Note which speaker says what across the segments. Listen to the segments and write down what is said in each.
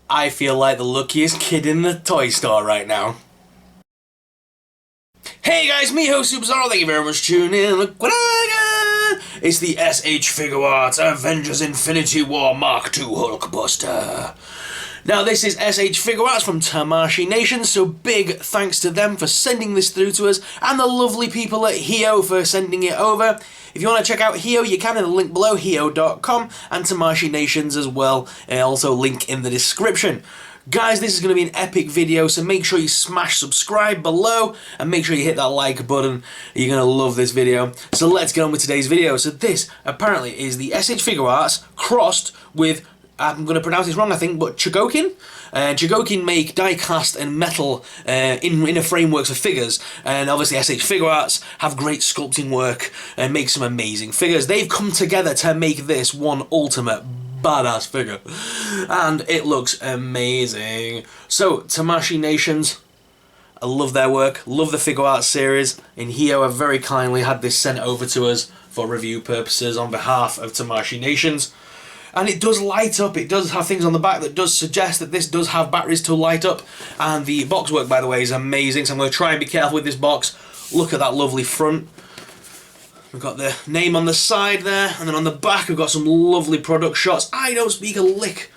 Speaker 1: I feel like the luckiest kid in the toy store right now. Hey guys, me host Superstar, thank you very much for tuning in. Look what I got! It's the S.H.Figuarts Avengers Infinity War Mark II Hulkbuster. Now this is S.H.Figuarts from Tamashii Nation, so big thanks to them for sending this through to us, and the lovely people at Hio for sending it over. If you want to check out Hio, you can in the link below, hio.com, and Tamashii Nations as well, also link in the description. Guys, this is going to be an epic video, so make sure you smash subscribe below, and make sure you hit that like button. You're going to love this video. So let's get on with today's video. So this, apparently, is the S.H.Figuarts crossed with, I'm going to pronounce this wrong, I think, but Chogokin. Chogokin make die-cast and metal inner frameworks of figures, and obviously S.H.Figuarts have great sculpting work and make some amazing figures. They've come together to make this one ultimate badass figure, and it looks amazing. So Tamashii Nations, I love their work, love the Figuarts series, and Hio have very kindly had this sent over to us for review purposes on behalf of Tamashii Nations. And it does light up, it does have things on the back that does suggest that this does have batteries to light up, and the box work, by the way, is amazing, so I'm going to try and be careful with this box. Look at that lovely front. We've got the name on the side there, and then on the back we've got some lovely product shots. I don't speak a lick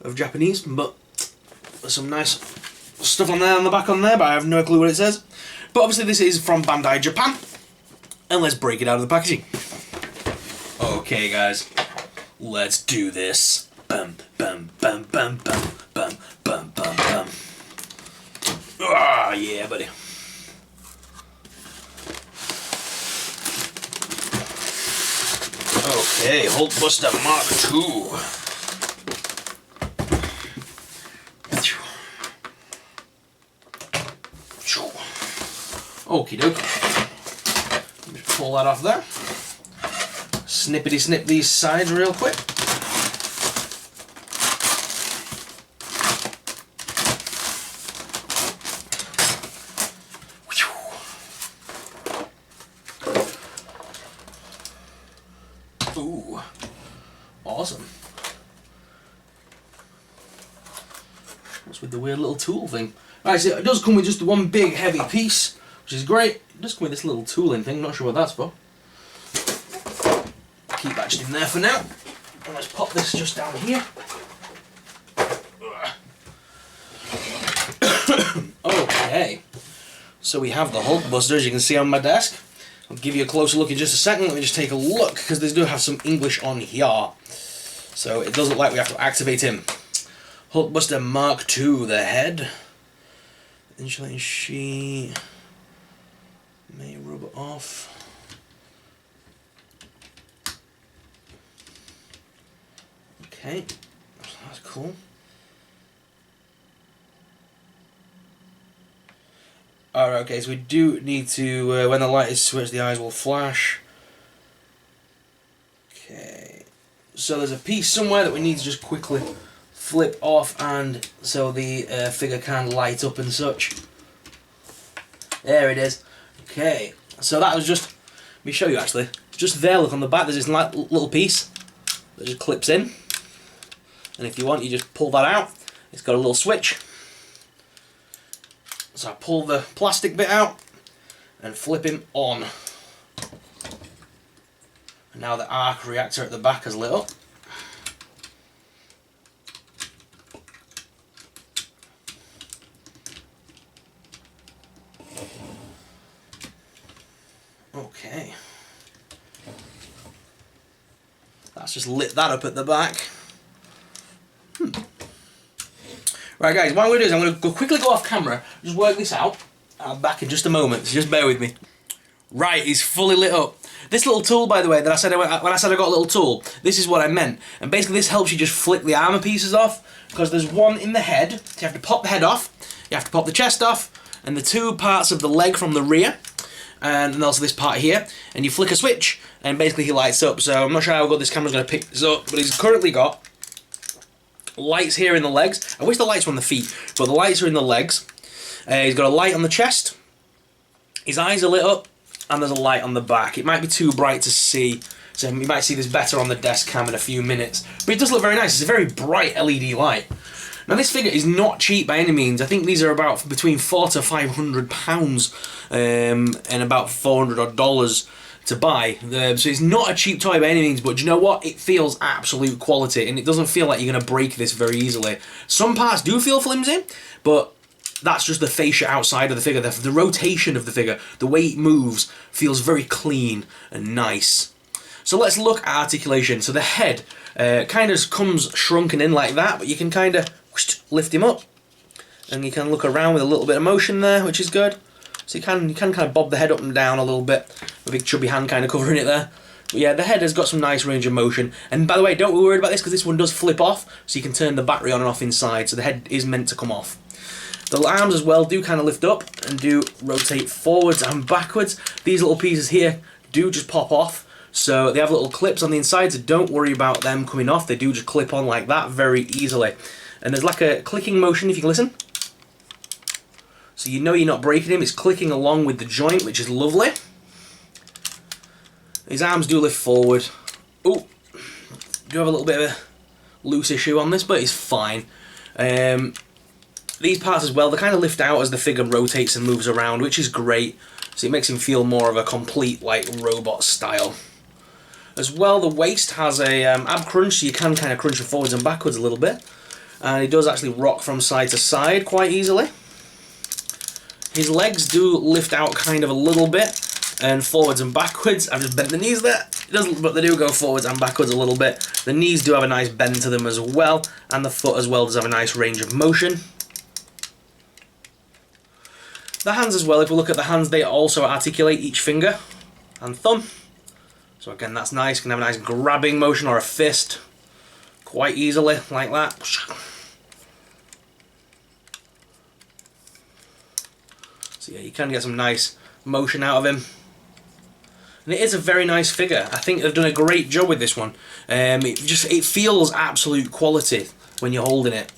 Speaker 1: of Japanese, but there's some nice stuff on there, on the back on there, but I have no clue what it says. But obviously this is from Bandai Japan, and let's break it out of the packaging. Okay guys, let's do this. Bum, bum, bum, bum, bum, bum, bum, bum, bum. Ah, yeah, buddy. Okay, Hulkbuster Mark II. Okie dokie. Just pull that off there. Snippity snip these sides real quick. Ooh, awesome. What's with the weird little tool thing? Alright, so it does come with just one big heavy piece, which is great. It does come with this little tooling thing, not sure what that's for. Keep that just in there for now. And let's pop this just down here. Okay, so we have the Hulkbuster, as you can see on my desk. I'll give you a closer look in just a second. Let me just take a look, because they do have some English on here. So it does look like we have to activate him. Hulkbuster Mark II, the head. Insulating sheet. May rub off. Okay, that's cool. Alright, okay, so we do need to, when the light is switched, the eyes will flash. Okay, so there's a piece somewhere that we need to just quickly flip off, and so the figure can light up and such. There it is. Okay, so that was just, let me show you actually, just there, look on the back, there's this little piece that just clips in, and if you want, you just pull that out. It's got a little switch. So I pull the plastic bit out and flip him on. And now the arc reactor at the back has lit up. Okay. That's just lit that up at the back. Right guys, what I'm going to do is I'm going to quickly go off camera, just work this out. I'm back in just a moment, so just bear with me. Right, he's fully lit up. This little tool, by the way, that I said when I said I got a little tool, this is what I meant. And basically this helps you just flick the armour pieces off, because there's one in the head, so you have to pop the head off, you have to pop the chest off, and the two parts of the leg from the rear, and also this part here, and you flick a switch, and basically he lights up. So I'm not sure how good this camera's going to pick this up, but he's currently got lights here in the legs. I wish the lights were on the feet, but the lights are in the legs. He's got a light on the chest. His eyes are lit up, and there's a light on the back. It might be too bright to see, so you might see this better on the desk cam in a few minutes. But it does look very nice. It's a very bright LED light. Now this figure is not cheap by any means. I think these are about between £400 to £500 and about $400 odd to buy. So it's not a cheap toy by any means, but do you know what? It feels absolute quality, and it doesn't feel like you're going to break this very easily. Some parts do feel flimsy, but that's just the fascia outside of the figure. The rotation of the figure, the way it moves, feels very clean and nice. So let's look at articulation. So the head kind of comes shrunken in like that, but you can kind of lift him up, and you can look around with a little bit of motion there, which is good. So you can kind of bob the head up and down a little bit, a big chubby hand kind of covering it there. But yeah, the head has got some nice range of motion. And by the way, don't be worried about this, because this one does flip off, so you can turn the battery on and off inside, so the head is meant to come off. The arms as well do kind of lift up and do rotate forwards and backwards. These little pieces here do just pop off. So they have little clips on the inside, so don't worry about them coming off. They do just clip on like that very easily. And there's like a clicking motion if you can listen. So you know you're not breaking him. It's clicking along with the joint, which is lovely. His arms do lift forward. Oh, do have a little bit of a loose issue on this, but it's fine. These parts as well, they kind of lift out as the figure rotates and moves around, which is great. So it makes him feel more of a complete, like, robot style. As well, the waist has a ab crunch, so you can kind of crunch him forwards and backwards a little bit. And he does actually rock from side to side quite easily. His legs do lift out kind of a little bit, and forwards and backwards. I've just bent the knees there. It doesn't, but they do go forwards and backwards a little bit. The knees do have a nice bend to them as well, and the foot as well does have a nice range of motion. The hands as well, if we look at the hands, they also articulate each finger and thumb. So again, that's nice. You can have a nice grabbing motion or a fist quite easily, like that. So yeah, you can get some nice motion out of him. And it is a very nice figure. I think they've done a great job with this one. It feels absolute quality when you're holding it.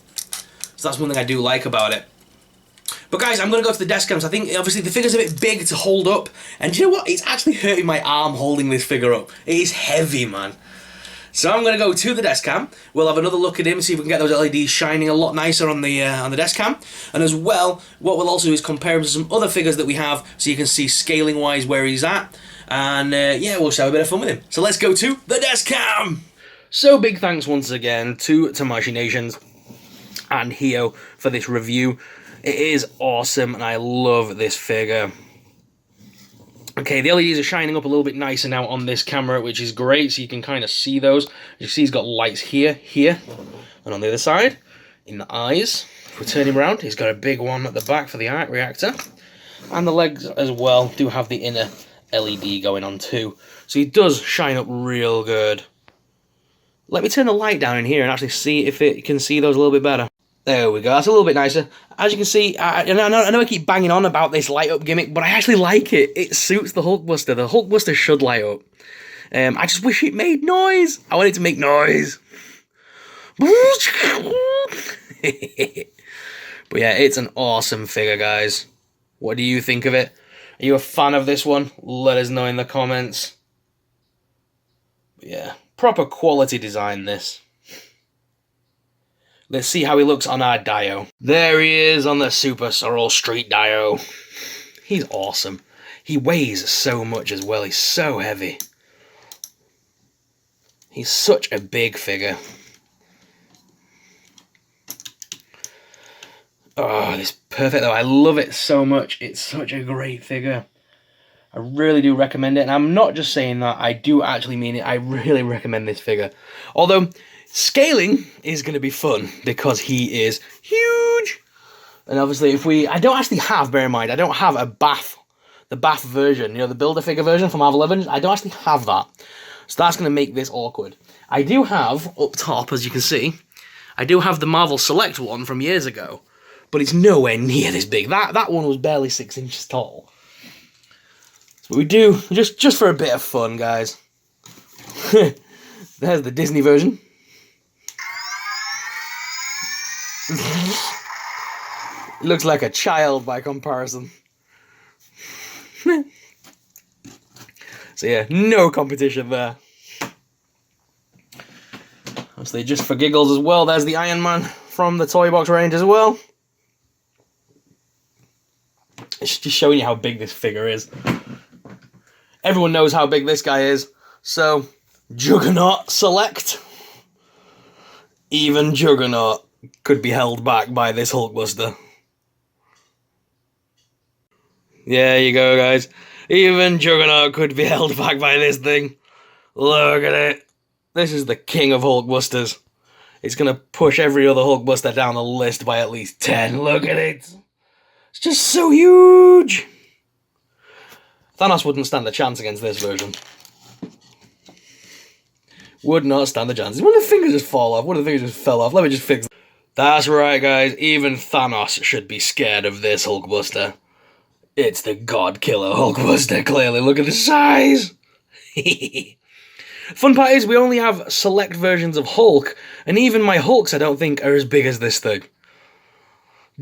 Speaker 1: So that's one thing I do like about it. But guys, I'm going to go to the desk cams. I think obviously the figure's a bit big to hold up. And do you know what? It's actually hurting my arm holding this figure up. It is heavy, man. So I'm going to go to the desk cam. We'll have another look at him, see if we can get those LEDs shining a lot nicer on the desk cam. And as well, what we'll also do is compare him to some other figures that we have, so you can see scaling-wise where he's at. And yeah, we'll just have a bit of fun with him. So let's go to the desk cam. So big thanks once again to Tamashii Nations and Hio for this review. It is awesome, and I love this figure. Okay, the LEDs are shining up a little bit nicer now on this camera, which is great, so you can kind of see those. You see he's got lights here, and on the other side, in the eyes. If we turn him around, he's got a big one at the back for the arc reactor. And the legs as well do have the inner LED going on too. So he does shine up real good. Let me turn the light down in here and actually see if it can see those a little bit better. There we go, that's a little bit nicer. As you can see, I know I keep banging on about this light up gimmick, but I actually like it. It suits the Hulkbuster. The Hulkbuster should light up. I just wish it made noise. I want it to make noise. But yeah, it's an awesome figure, guys. What do you think of it? Are you a fan of this one? Let us know in the comments. But yeah, proper quality design, this. Let's see how he looks on our Dio. There he is on the Super Sorrel Street Dio. He's awesome. He weighs so much as well. He's so heavy. He's such a big figure. Oh, it's perfect though. I love it so much. It's such a great figure. I really do recommend it. And I'm not just saying that. I do actually mean it. I really recommend this figure. Although scaling is going to be fun because he is huge. And obviously I don't actually have, bear in mind, I don't have a the Bath version, you know, the Build-A-Figure version from Marvel Avengers. I don't actually have that. So that's going to make this awkward. I do have, up top, as you can see, I do have the Marvel Select one from years ago. But it's nowhere near this big. That one was barely 6 inches tall. But we do, just for a bit of fun, guys. There's the Disney version. It looks like a child by comparison. So yeah, no competition there. Obviously, just for giggles as well, there's the Iron Man
Speaker 2: from the Toy Box range as well. It's just showing you how big this figure is. Everyone knows how big this guy is. So, Juggernaut select. Even Juggernaut could be held back by this Hulkbuster. There you go, guys. Even Juggernaut could be held back by this thing. Look at it. This is the king of Hulkbusters. It's going to push every other Hulkbuster down the list by at least 10. Look at it. It's just so huge. Thanos wouldn't stand a chance against this version. Would not stand a chance. One of the fingers just fall off. One of the fingers just fell off. Let me just fix it. That's right, guys. Even Thanos should be scared of this Hulkbuster. It's the God Killer Hulkbuster, clearly. Look at the size. Fun part is we only have select versions of Hulk, and even my Hulks I don't think are as big as this thing.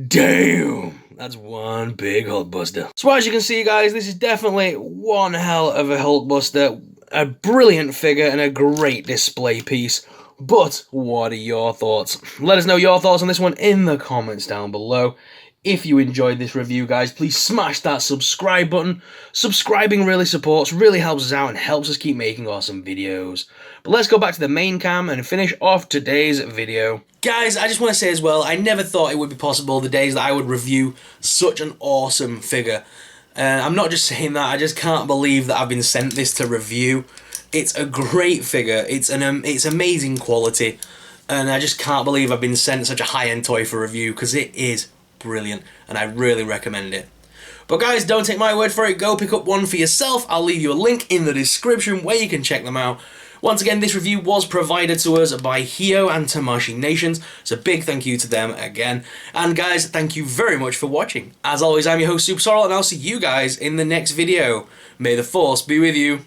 Speaker 2: Damn! That's one big Hulkbuster. So as you can see, guys, this is definitely one hell of a Hulkbuster. A brilliant figure and a great display piece. But what are your thoughts? Let us know your thoughts on this one in the comments down below. If you enjoyed this review, guys, please smash that subscribe button. Subscribing really supports, really helps us out, and helps us keep making awesome videos. But let's go back to the main cam and finish off today's video. Guys, I just want to say as well, I never thought it would be possible the days that I would review such an awesome figure. I'm not just saying that, I just can't believe that I've been sent this to review. It's a great figure, it's amazing quality, and I just can't believe I've been sent such a high-end toy for review, because it is brilliant, and I really recommend it. But guys, don't take my word for it, go pick up one for yourself. I'll leave you a link in the description where you can check them out. Once again, this review was provided to us by Hio and Tamashii Nations, so big thank you to them again. And guys, thank you very much for watching. As always, I'm your host, Super Sorrel, and I'll see you guys in the next video. May the Force be with you.